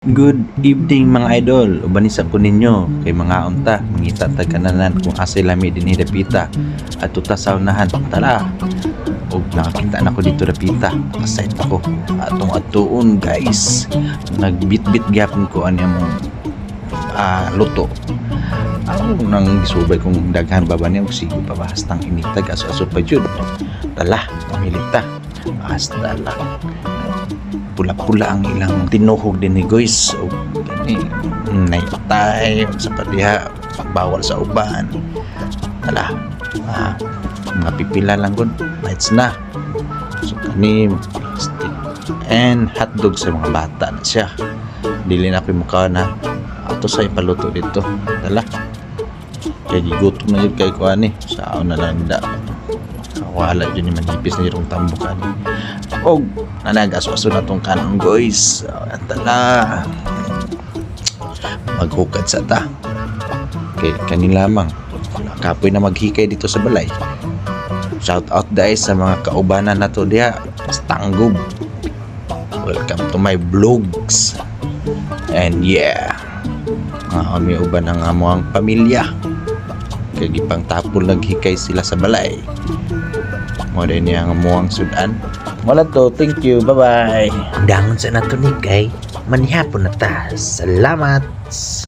Good evening mga idol. Ubanisa ko ninyo kay mga unta mangita tagkananan kung asa lami din dapita at tuta sa unahan. Tara. Og nakakita na ko dito dapita. Excited ako. Atong atuon guys. Nagbitbit gyapon ko ani mo luto. Ako nang gisubay kong daghan baba niya og sige pa bastang initag aso pa jud. Tala, mamilita. Hasta lang. Pula-pula ang ilang tinuhog din ni guys. So, gani, naitay sa padiha, pagbawal sa uban. Ala, mga pipila lang gud, lights na. So, kani, plastic and hotdog sa mga bata na siya. Dili na ako mukha na. Ato sa ipaluto dito. Ala, kaya gigutom na yun kay kuha ni. Sao na lang da. Wala yun yung manipis na yung tambukan. Og nanagas-aso na tong kanang guys. Tala. Maghukad sa ta. Okay, kanila lamang. Kapoy na maghikay dito sa balay. Shout out guys sa mga kaubanan na to diha. Stanggub. Welcome to my vlogs. And yeah. May uban ang amuang pamilya. Kaya gipang tapol naghikay sila sa balay. Mo din yang amuang sudan. Wala to, thank you, bye-bye. Dangon sa nato ni kay manihapon na ta. Salamat.